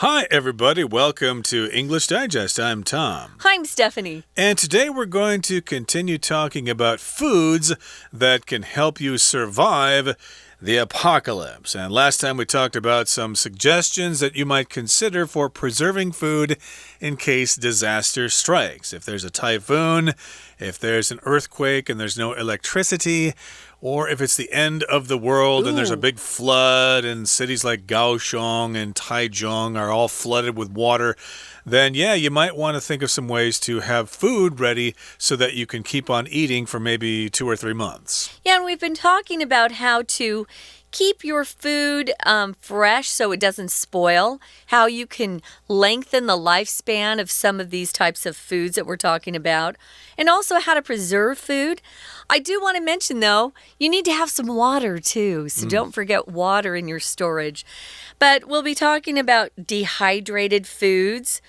Hi, everybody. Welcome to English Digest. I'm Tom. Hi, I'm Stephanie. And today we're going to continue talking about foods that can help you survive the apocalypse. And last time we talked about some suggestions that you might consider for preserving food in case disaster strikes. If there's a typhoon, if there's an earthquake and there's no electricity, or if it's the end of the world and there's a big flood and cities like Kaohsiung and Taichung are all flooded with water, then yeah, you might want to think of some ways to have food ready so that you can keep on eating for maybe 2 or 3 months. Yeah, and we've been talking about how to keep your food fresh so it doesn't spoil, how you can lengthen the lifespan of some of these types of foods that we're talking about, and also how to preserve food. I do want to mention, though, you need to have some water, too, so don't forget water in your storage. But we'll be talking about dehydrated foods,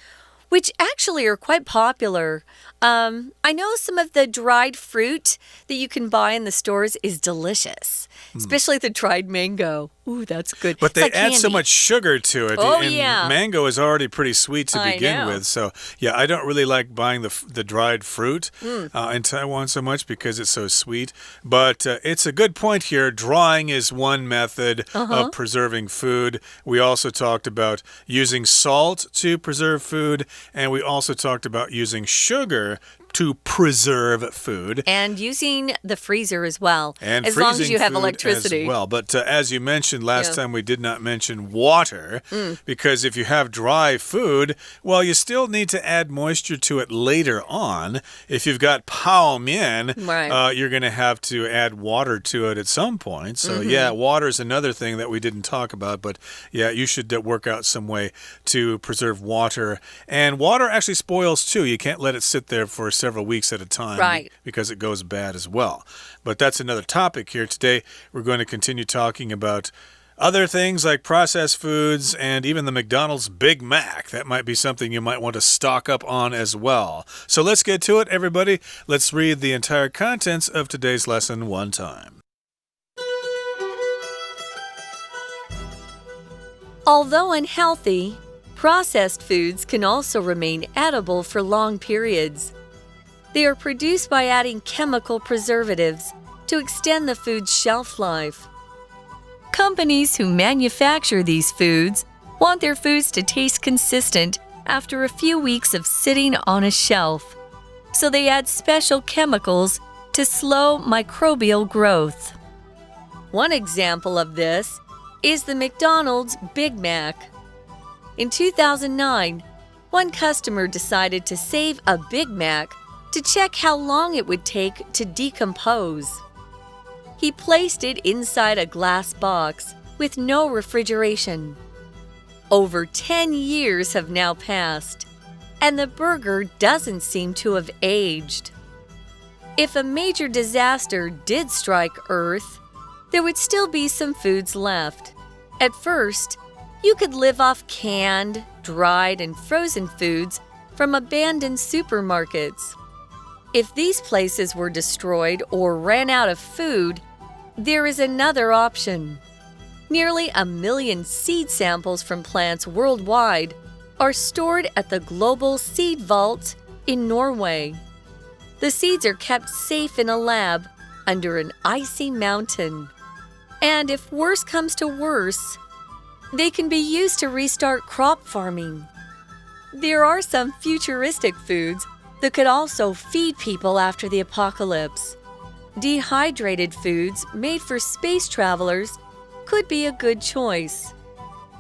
which actually are quite popular. I know some of the dried fruit that you can buy in the stores is delicious, especially the dried mango. Ooh, that's good. But they add so much sugar to it. Oh, and yeah. Mango is already pretty sweet to begin with. So, yeah, I don't really like buying the dried fruit in Taiwan so much because it's so sweet. But it's a good point here. Drying is one method of preserving food. We also talked about using salt to preserve food. And we also talked about using sugar to preserve food. And using the freezer as well. And as long as you have electricity. As well. But as you mentioned last time, we did not mention water. Because if you have dry food, well, you still need to add moisture to it later on. If you've got pao mian, you're going to have to add water to it at some point. So, yeah, water is another thing that we didn't talk about. But, yeah, you should work out some way to preserve water. And water actually spoils, too. You can't let it sit there for several weeks at a time because it goes bad as well. But that's another topic here. Today, we're going to continue talking about other things like processed foods and even the McDonald's Big Mac. That might be something you might want to stock up on as well. So let's get to it, everybody. Let's read the entire contents of today's lesson one time. Although unhealthy, processed foods can also remain edible for long periods. They are produced by adding chemical preservatives to extend the food's shelf life. Companies who manufacture these foods want their foods to taste consistent after a few weeks of sitting on a shelf, so they add special chemicals to slow microbial growth. One example of this is the McDonald's Big Mac. In 2009, one customer decided to save a Big Mac to check how long it would take to decompose. He placed it inside a glass box with no refrigeration. Over 10 years have now passed, and the burger doesn't seem to have aged. If a major disaster did strike Earth, there would still be some foods left. At first, you could live off canned, dried, and frozen foods from abandoned supermarkets. If these places were destroyed or ran out of food, there is another option. Nearly 1 million seed samples from plants worldwide are stored at the Global Seed Vault in Norway. The seeds are kept safe in a lab under an icy mountain. And if worse comes to worse, they can be used to restart crop farming. There are some futuristic foods that could also feed people after the apocalypse. Dehydrated foods made for space travelers could be a good choice.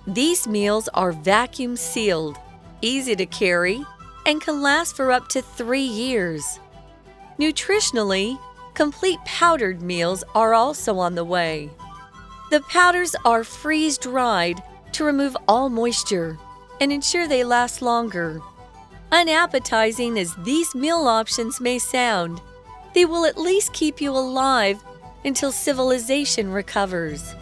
These meals are vacuum sealed, easy to carry, and can last for up to 3 years. Nutritionally, complete powdered meals are also on the way. The powders are freeze-dried to remove all moisture and ensure they last longer. Unappetizing as these meal options may sound, they will at least keep you alive until civilization recovers.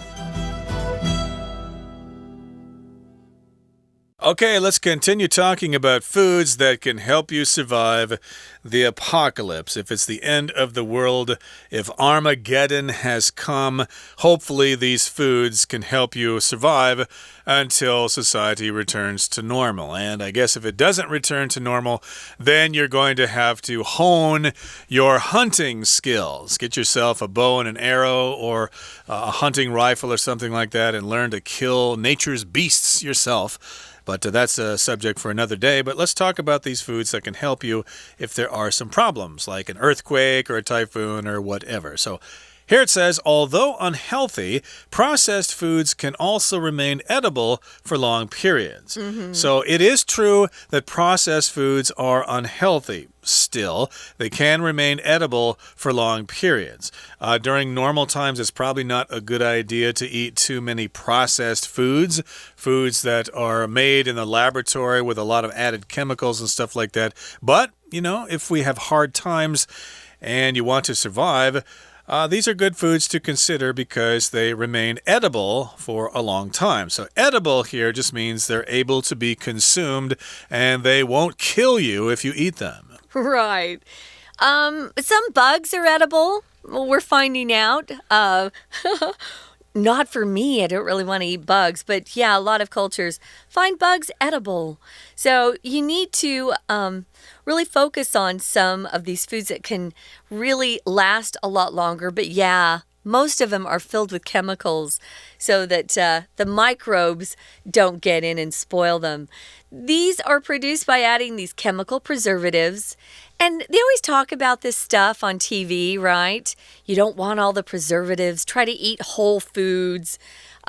Okay, let's continue talking about foods that can help you survive the apocalypse. If it's the end of the world, if Armageddon has come, hopefully these foods can help you survive until society returns to normal. And I guess if it doesn't return to normal, then you're going to have to hone your hunting skills. Get yourself a bow and an arrow or a hunting rifle or something like that and learn to kill nature's beasts yourself. But that's a subject for another day. But let's talk about these foods that can help you if there are some problems, like an earthquake or a typhoon or whatever. So here it says, although unhealthy, processed foods can also remain edible for long periods. So it is true that processed foods are unhealthy. Still, they can remain edible for long periods. During normal times, it's probably not a good idea to eat too many processed foods, foods that are made in the laboratory with a lot of added chemicals and stuff like that. But, you know, if we have hard times and you want to survive, these are good foods to consider because they remain edible for a long time. So edible here just means they're able to be consumed and they won't kill you if you eat them. Right. Some bugs are edible. Well, we're finding out. Not for me. I don't really want to eat bugs. But yeah, a lot of cultures find bugs edible. So you need to really focus on some of these foods that can really last a lot longer. But yeah, most of them are filled with chemicals so that the microbes don't get in and spoil them. These are produced by adding these chemical preservatives. And they always talk about this stuff on TV, right? You don't want all the preservatives. Try to eat whole foods.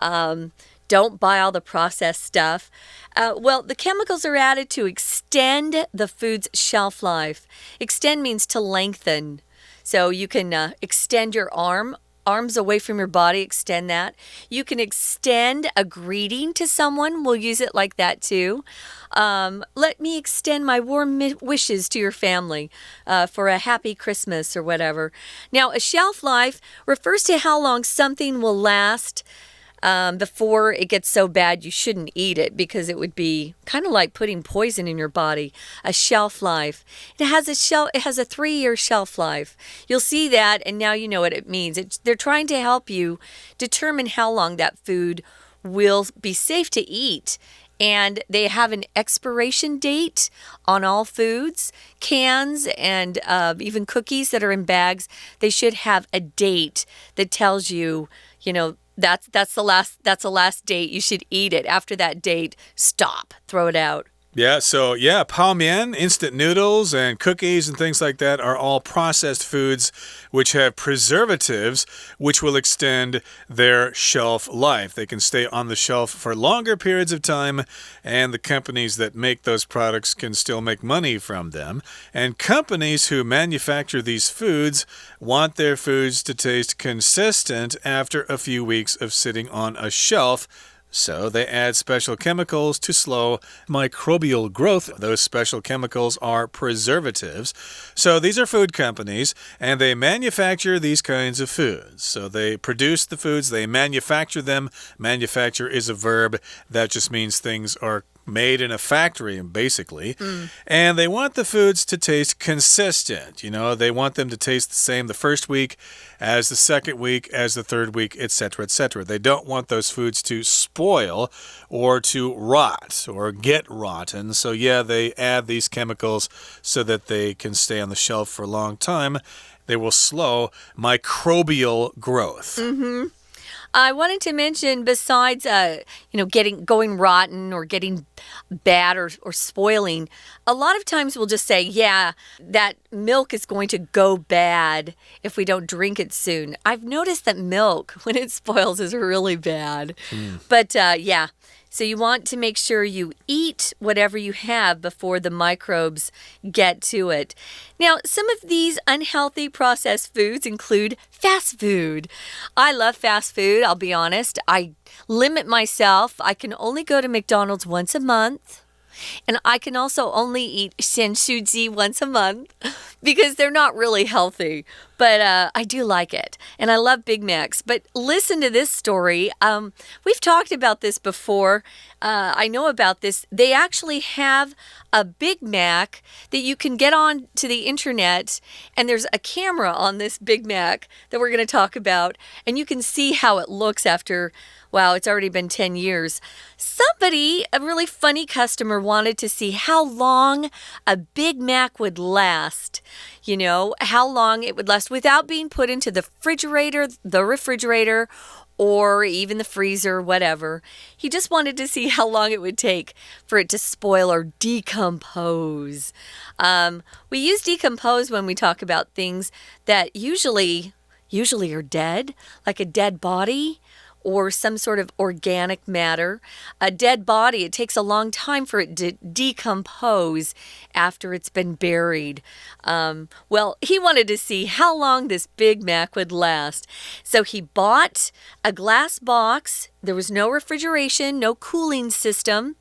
Don't buy all the processed stuff. Well, the chemicals are added to extend the food's shelf life. Extend means to lengthen. So you can extend your arms away from your body, extend that. You can extend a greeting to someone. We'll use it like that too. Let me extend my warm wishes to your family for a happy Christmas or whatever. Now, a shelf life refers to how long something will last before it gets so bad you shouldn't eat it because it would be kind of like putting poison in your body. A shelf life. It has a 3-year shelf life. You'll see that and now you know what it means. They're trying to help you determine how long that food will be safe to eat. And they have an expiration date on all foods, cans, and even cookies that are in bags. They should have a date that tells you, you know, that's the last date. You should eat it. After that date, stop. Throw it out. Yeah, so yeah, 泡面, instant noodles, and cookies and things like that are all processed foods which have preservatives which will extend their shelf life. They can stay on the shelf for longer periods of time, and the companies that make those products can still make money from them. And companies who manufacture these foods want their foods to taste consistent after a few weeks of sitting on a shelf. So they add special chemicals to slow microbial growth. Those special chemicals are preservatives. So these are food companies, and they manufacture these kinds of foods. So they produce the foods, they manufacture them. Manufacture is a verb that just means things are made in a factory, basically. And they want the foods to taste consistent. You know, they want them to taste the same the first week as the second week, as the third week, etc., etc. They don't want those foods to spoil or to rot or get rotten. So yeah, they add these chemicals so that they can stay on the shelf for a long time. They will slow microbial growth. I wanted to mention, besides, going rotten or getting bad or spoiling, a lot of times we'll just say, yeah, that milk is going to go bad if we don't drink it soon. I've noticed that milk, when it spoils, is really bad. But yeah, so you want to make sure you eat whatever you have before the microbes get to it. Now, some of these unhealthy processed foods include fast food. I love fast food, I'll be honest. I limit myself. I can only go to McDonald's once a month. And I can also only eat 咸酥鸡 once a month because they're not really healthy. But I do like it. And I love Big Macs. But listen to this story. We've talked about this before. I know about this. They actually have a Big Mac that you can get on to the internet, and there's a camera on this Big Mac that we're going to talk about, and you can see how it looks after, wow, it's already been 10 years. Somebody, a really funny customer, wanted to see how long a Big Mac would last. You know, how long it would last without being put into the refrigerator, or even the freezer, whatever. He just wanted to see how long it would take for it to spoil or decompose. We use decompose when we talk about things that usually are dead, like a dead body or some sort of organic matter. A dead body, it takes a long time for it to decompose after it's been buried. Well, he wanted to see how long this Big Mac would last. So he bought a glass box. There was no refrigeration, no cooling system,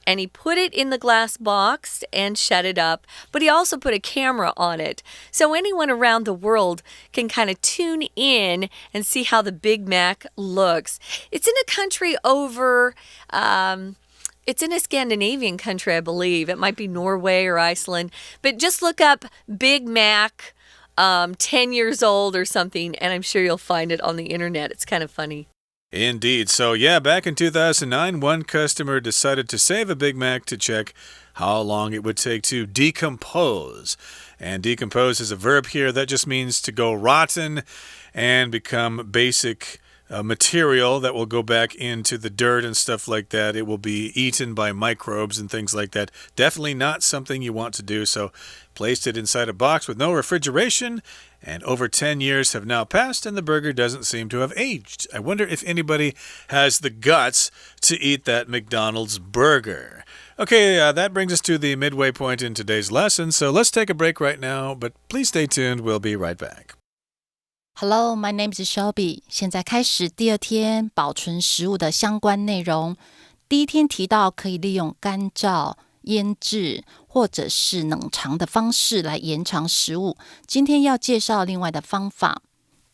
and he put it in the glass box and shut it up. But he also put a camera on it, so anyone around the world can kind of tune in and see how the Big Mac looks. It's in a country over, it's in a Scandinavian country, I believe. It might be Norway or Iceland, but just look up Big Mac 10 years old or something, and I'm sure you'll find it on the internet. It's kind of funny. Indeed. So, yeah, back in 2009, one customer decided to save a Big Mac to check how long it would take to decompose. And decompose is a verb here that just means to go rotten and become basic material that will go back into the dirt and stuff like that. It will be eaten by microbes and things like that. Definitely not something you want to do. So placed it inside a box with no refrigeration, and over 10 years have now passed and the burger doesn't seem to have aged. I wonder if anybody has the guts to eat that McDonald's burger. Okay, that brings us to the midway point in today's lesson. So let's take a break right now, but please stay tuned. We'll be right back. Hello, my name is Shelby. 现在开始第二天保存食物的相关内容。第一天提到可以利用干燥、腌制或者是冷藏的方式来延长食物。今天要介绍另外的方法。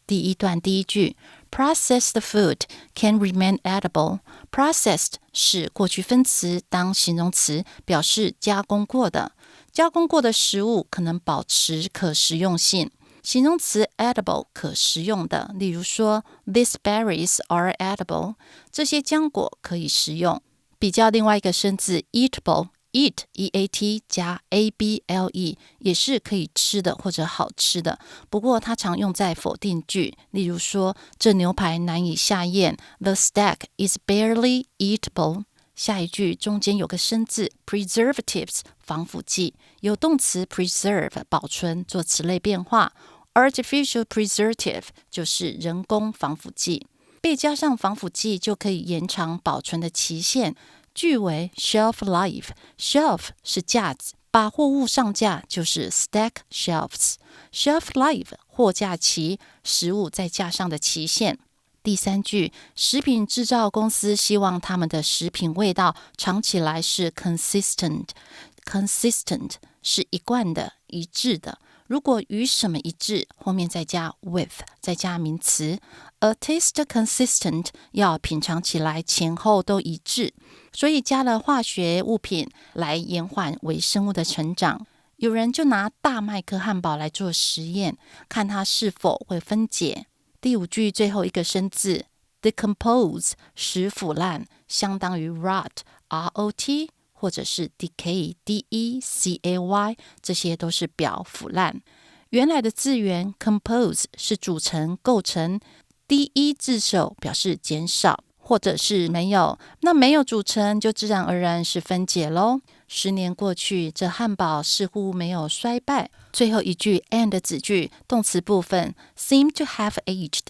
第一段第一句 Processed food can remain edible. Processed 是过去分词当形容词，表示加工过的。加工过的食物可能保持可食用性。形容词 edible 可食用的，例如说 These berries are edible. 这些浆果可以食用。比较另外一个生字 eatable eat E-A-T 加 A-B-L-E 也是可以吃的或者好吃的，不过它常用在否定句，例如说这牛排难以下咽 The steak is barely eatable。 下一句中间有个生字 preservatives 防腐剂，有动词 preserve 保存做词类变化， artificial preservative 就是人工防腐剂，被加上防腐剂就可以延长保存的期限。句为 shelf life， shelf 是架子，把货物上架就是 stack shelves。 shelf life 货架期，食物在架上的期限。第三句，食品制造公司希望他们的食品味道尝起来是 consistent。 consistent 是一贯的、一致的。如果与什么一致，后面再加 with， 再加名词。A taste consistent 要品尝起来前后都一致，所以加了化学物品来延缓微生物的成长。有人就拿大麦克汉堡来做实验，看它是否会分解。第五句最后一个生字 decompose 使腐烂，相当于 rot R-O-T 或者是 decay D-E-C-A-Y， 这些都是表腐烂。原来的字源 compose 是组成构成， D-E 字首表示减少或者是没有，那没有组成就自然而然是分解咯。10年过去，这汉堡似乎没有衰败。最后一句 and 子句动词部分 seem to have aged，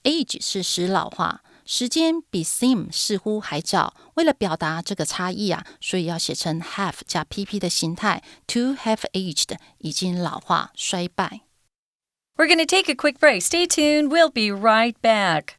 age 是使老化，时间比 seem 似乎还早。为了表达这个差异所以要写成 have 加 PP 的形态， to have aged 已经老化衰败。 We're going to take a quick break. Stay tuned. We'll be right back.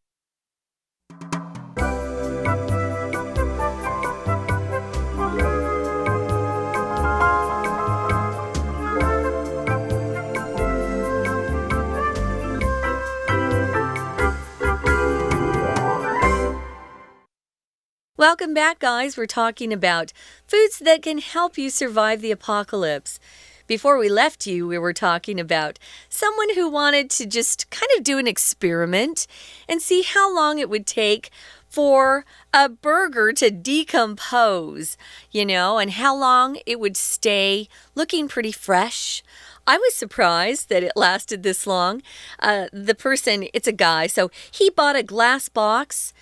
Welcome back, guys. We're talking about foods that can help you survive the apocalypse. Before we left you, we were talking about someone who wanted to just kind of do an experiment and see how long it would take for a burger to decompose, and how long it would stay looking pretty fresh. I was surprised that it lasted this long. The person, it's a guy, so he bought a glass box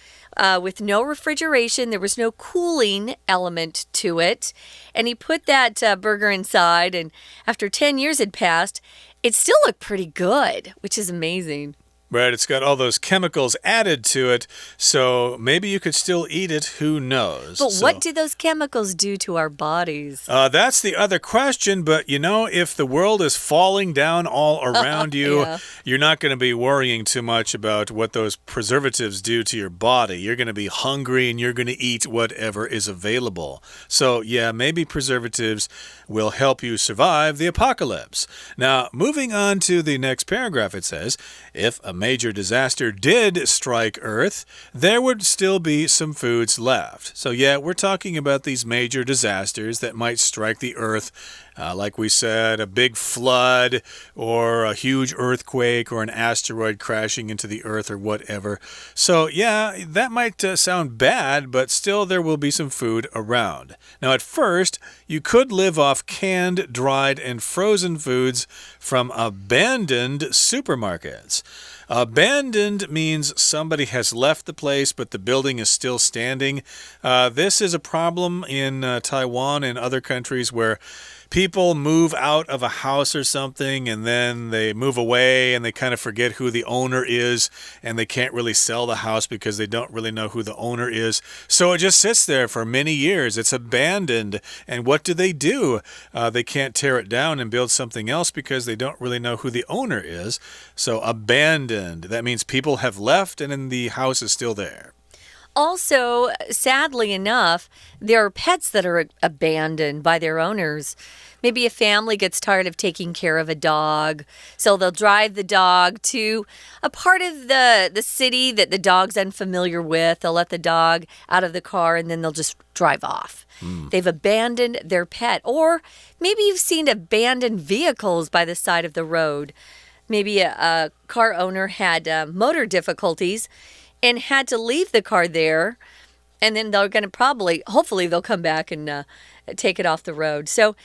with no refrigeration. There was no cooling element to it. And he put that burger inside, and after 10 years had passed, it still looked pretty good, which is amazing. Right, it's got all those chemicals added to it, so maybe you could still eat it, who knows? But what do those chemicals do to our bodies? That's the other question, but if the world is falling down all around you, you're not going to be worrying too much about what those preservatives do to your body. You're going to be hungry and you're going to eat whatever is available. So, maybe preservatives will help you survive the apocalypse. Now, moving on to the next paragraph, it says, if a major disaster did strike Earth, there would still be some foods left. So we're talking about these major disasters that might strike the Earth. Like we said, a big flood or a huge earthquake or an asteroid crashing into the Earth or whatever. So, that might sound bad, but still there will be some food around. Now, at first, you could live off canned, dried, and frozen foods from abandoned supermarkets. Abandoned means somebody has left the place, but the building is still standing. This is a problem in Taiwan and other countries where people move out of a house or something and then they move away and they kind of forget who the owner is and they can't really sell the house because they don't really know who the owner is. So it just sits there for many years. It's abandoned. And what do? They can't tear it down and build something else because they don't really know who the owner is. So abandoned. That means people have left and then the house is still there. Also, sadly enough, there are pets that are abandoned by their owners. Maybe a family gets tired of taking care of a dog, so they'll drive the dog to a part of the city that the dog's unfamiliar with. They'll let the dog out of the car, and then they'll just drive off. They've abandoned their pet. Or maybe you've seen abandoned vehicles by the side of the road. Maybe a car owner had motor difficulties and had to leave the car there, and then they're going to hopefully they'll come back and take it off the road. So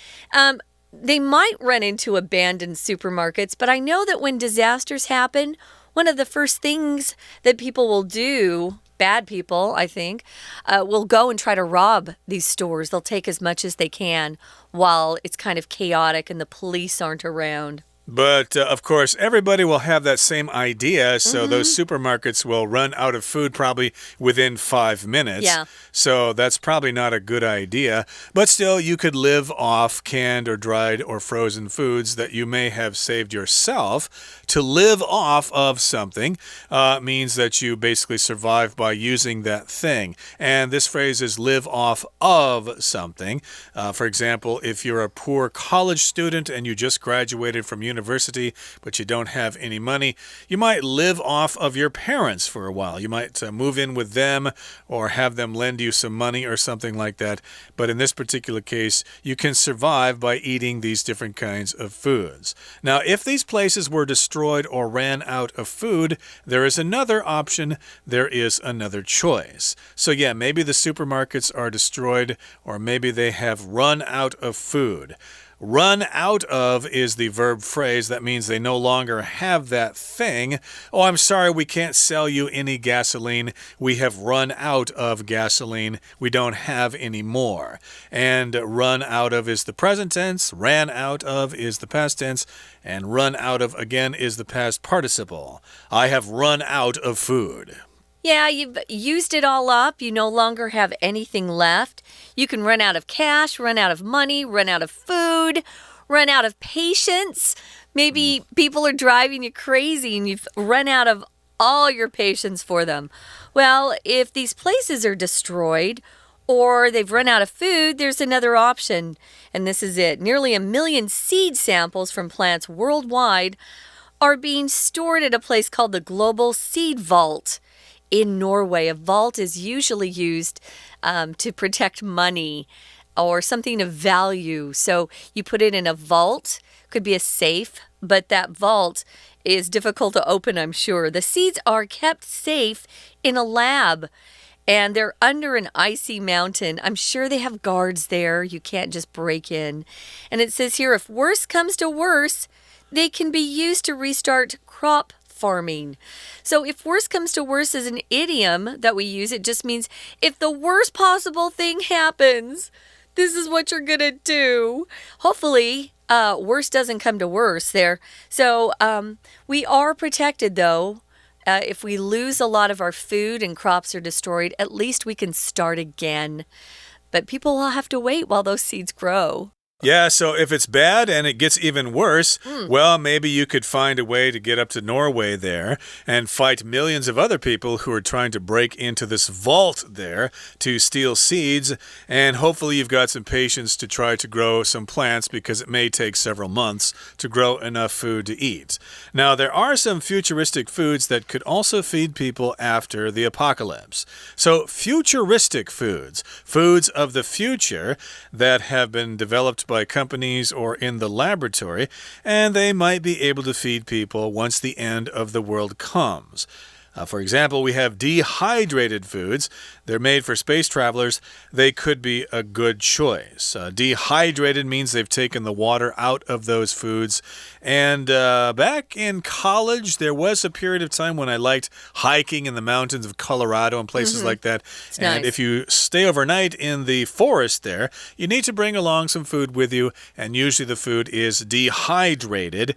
they might run into abandoned supermarkets, but I know that when disasters happen, one of the first things that people will do, bad people, I think, will go and try to rob these stores. They'll take as much as they can while it's kind of chaotic and the police aren't around. But, of course, everybody will have that same idea, so those supermarkets will run out of food probably within 5 minutes. Yeah. So that's probably not a good idea. But still, you could live off canned or dried or frozen foods that you may have saved yourself. To live off of something means that you basically survive by using that thing. And this phrase is live off of something. For example, if you're a poor college student and you just graduated from university, but you don't have any money, you might live off of your parents for a while. You might move in with them or have them lend you some money or something like that. But in this particular case, you can survive by eating these different kinds of foods. Now, if these places were destroyed or ran out of food, there is another option. There is another choice. So maybe the supermarkets are destroyed, or maybe they have run out of food. Run out of is the verb phrase. That means they no longer have that thing. Oh, I'm sorry, we can't sell you any gasoline. We have run out of gasoline. We don't have any more. And run out of is the present tense. Ran out of is the past tense. And run out of, again, is the past participle. I have run out of food. Yeah, you've used it all up. You no longer have anything left. You can run out of cash, run out of money, run out of food, run out of patience. Maybe people are driving you crazy and you've run out of all your patience for them. Well, if these places are destroyed or they've run out of food, there's another option. And this is it. Nearly 1 million seed samples from plants worldwide are being stored at a place called the Global Seed Vault in Norway, a vault is usually used to protect money or something of value. So you put it in a vault, could be a safe, but that vault is difficult to open, I'm sure. The seeds are kept safe in a lab, and they're under an icy mountain. I'm sure they have guards there. You can't just break in. And it says here, if worse comes to worse, they can be used to restart crop farming. So if worse comes to worse is an idiom that we use. It just means if the worst possible thing happens, this is what you're gonna do. Hopefully, worse doesn't come to worse there. So we are protected, though. If we lose a lot of our food and crops are destroyed, at least we can start again. But people will have to wait while those seeds grow. Yeah, so if it's bad and it gets even worse, well, maybe you could find a way to get up to Norway there and fight millions of other people who are trying to break into this vault there to steal seeds. And hopefully you've got some patience to try to grow some plants because it may take several months to grow enough food to eat. Now, there are some futuristic foods that could also feed people after the apocalypse. So, futuristic foods, foods of the future that have been developed by companies or in the laboratory, and they might be able to feed people once the end of the world comes. For example, we have dehydrated foods. They're made for space travelers. They could be a good choice. Dehydrated means they've taken the water out of those foods. And back in college, there was a period of time when I liked hiking in the mountains of Colorado and places like that. It's and nice. if you stay overnight in the forest there, you need to bring along some food with you. And usually the food is dehydrated.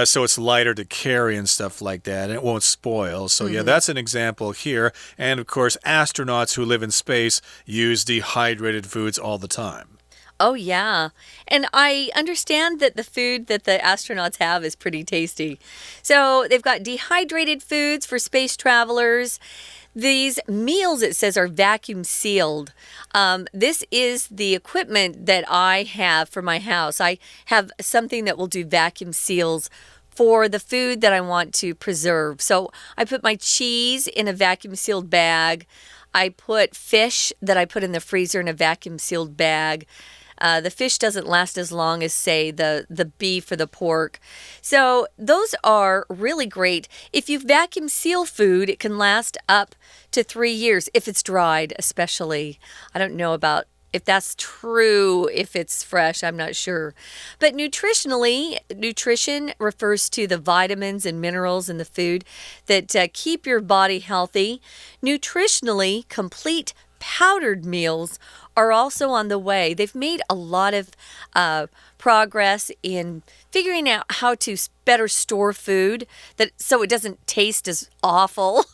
So it's lighter to carry and stuff like that, and it won't spoil. So yeah, that's an example here. And of course, astronauts who live in space use dehydrated foods all the time. Oh, yeah. And I understand that the food that the astronauts have is pretty tasty. So they've got dehydrated foods for space travelers. These meals, it says, are vacuum sealed. This is the equipment that I have for my house. I have something that will do vacuum seals for the food that I want to preserve. So I put my cheese in a vacuum sealed bag. I put fish that I put in the freezer in a vacuum sealed bag. The fish doesn't last as long as, say, the beef or the pork. So those are really great. If you vacuum seal food, it can last up to 3 years, if it's dried especially. I don't know about if that's true, if it's fresh, I'm not sure. But nutritionally, nutrition refers to the vitamins and minerals in the food that keep your body healthy. Nutritionally, complete powdered meals are also on the way. They've made a lot of progress in figuring out how to better store food so it doesn't taste as awful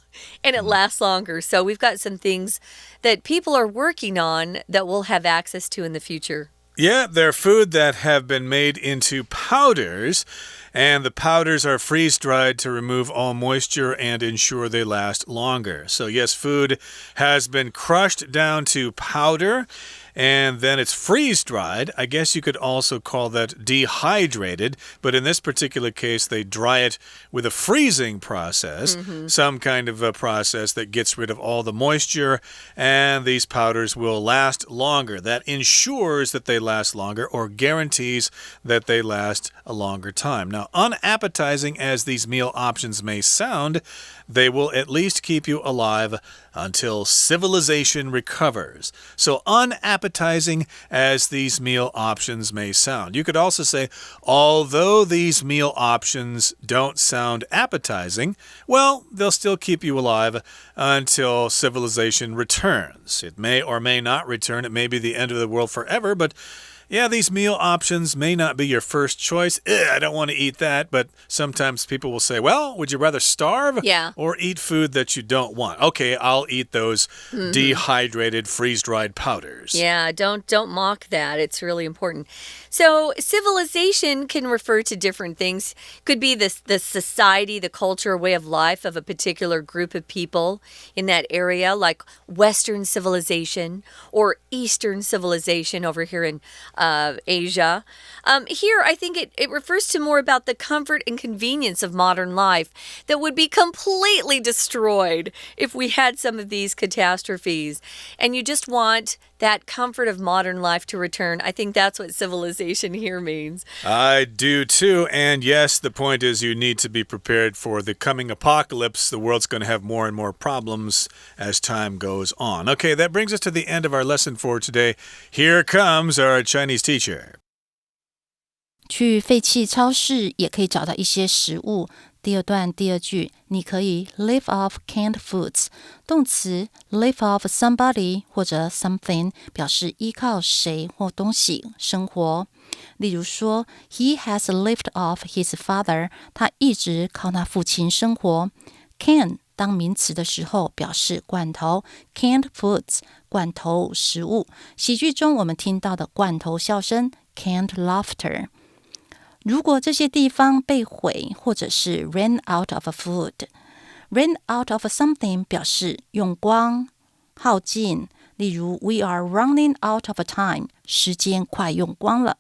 and it lasts longer. So we've got some things that people are working on that we'll have access to in the future. Yeah, they're food that have been made into powders, and the powders are freeze-dried to remove all moisture and ensure they last longer. So yes, food has been crushed down to powder, and then it's freeze-dried. I guess you could also call that dehydrated, but in this particular case, they dry it with a freezing process, some kind of a process that gets rid of all the moisture, and these powders will last longer. That ensures that they last longer or guarantees that they last a longer time. Now, unappetizing as these meal options may sound, they will at least keep you alive until civilization recovers. So unappetizing as these meal options may sound. You could also say, although these meal options don't sound appetizing, well, they'll still keep you alive until civilization returns. It may or may not return. It may be the end of the world forever, but yeah, these meal options may not be your first choice. I don't want to eat that. But sometimes people will say, well, would you rather starve or eat food that you don't want? Okay, I'll eat those dehydrated, freeze-dried powders. Yeah, don't mock that. It's really important. So civilization can refer to different things. Could be the society, the culture, way of life of a particular group of people in that area, like Western civilization or Eastern civilization over here in Asia. Here, I think it refers to more about the comfort and convenience of modern life that would be completely destroyed if we had some of these catastrophes. And you just want that comfort of modern life to return. I think that's what civilization here means. I do too. And yes, the point is you need to be prepared for the coming apocalypse. The world's going to have more and more problems as time goes on. Okay, that brings us to the end of our lesson for today. Here comes our Chinese teacher. 去废弃超市也可以找到一些食物。第二段第二句，你可以 live off canned foods。动词 live off somebody 或者 something 表示依靠谁或东西生活。例如说 He has lived off his father。他一直靠他父亲生活。Can 当名词的时候表示罐头 canned foods 罐头食物。喜剧中我们听到的罐头笑声 canned laughter。如果这些地方被毁，或者是 ran out of food。ran out of something 表示用光、耗尽。例如 We are running out of time， 时间快用光了。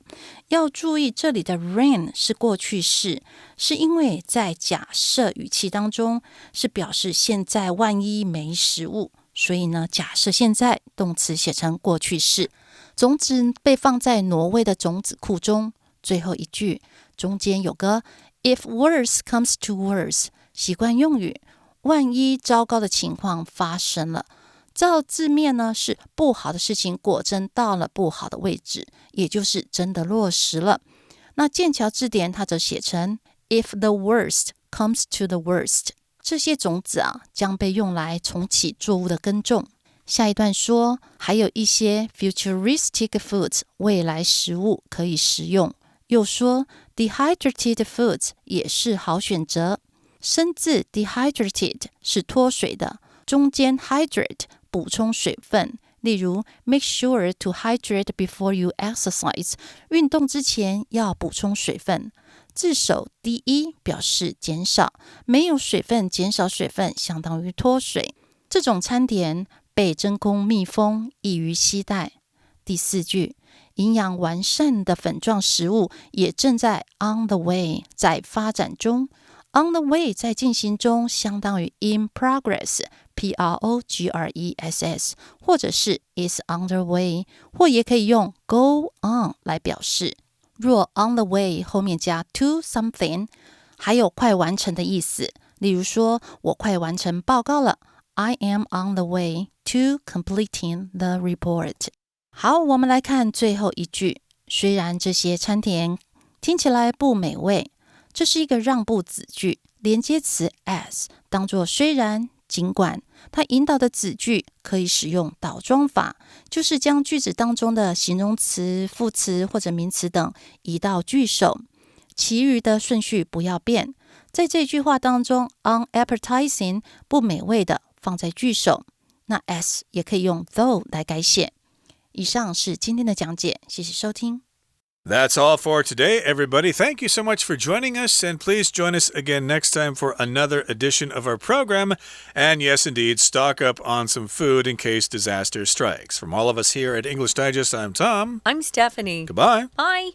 要注意这里的 ran 是过去式，是因为在假设语气当中是表示现在万一没食物，所以呢，假设现在动词写成过去式。种子被放在挪威的种子库中。最后一句中间有个 If worse comes to worse， 习惯用语，万一糟糕的情况发生了。照字面呢，是不好的事情果真到了不好的位置，也就是真的落实了。那剑桥字典它则写成 If the worst comes to the worst， 这些种子将被用来重启作物的耕种。下一段说，还有一些 futuristic foods 未来食物可以食用。又说 dehydrated foods 也是好选择。生字 dehydrated 是脱水的，中间 hydrate 补充水分。例如 make sure to hydrate before you exercise， 运动之前要补充水分。字首第一表示减少，没有水分减少水分相当于脱水。这种餐点被真空密封，易于携带。第四句，营养完善的粉状食物也正在 on the way， 在发展中。on the way 在进行中相当于 in progress， progress， 或者是 is underway， 或也可以用 go on 来表示。若 on the way 后面加 to something， 还有快完成的意思。例如说，我快完成报告了， I am on the way to completing the report。好，我们来看最后一句。虽然这些餐点听起来不美味，这是一个让步子句，连接词 as 当作虽然、尽管，它引导的子句可以使用倒装法，就是将句子当中的形容词、副词或者名词等移到句首，其余的顺序不要变。在这句话当中 unappetizing 不美味的放在句首，那 as 也可以用 though 来改写。以上是今天的讲解，谢谢收听。That's all for today, everybody. Thank you so much for joining us, and please join us again next time for another edition of our program. And yes, indeed, stock up on some food in case disaster strikes. From all of us here at English Digest, I'm Tom. I'm Stephanie. Goodbye. Bye.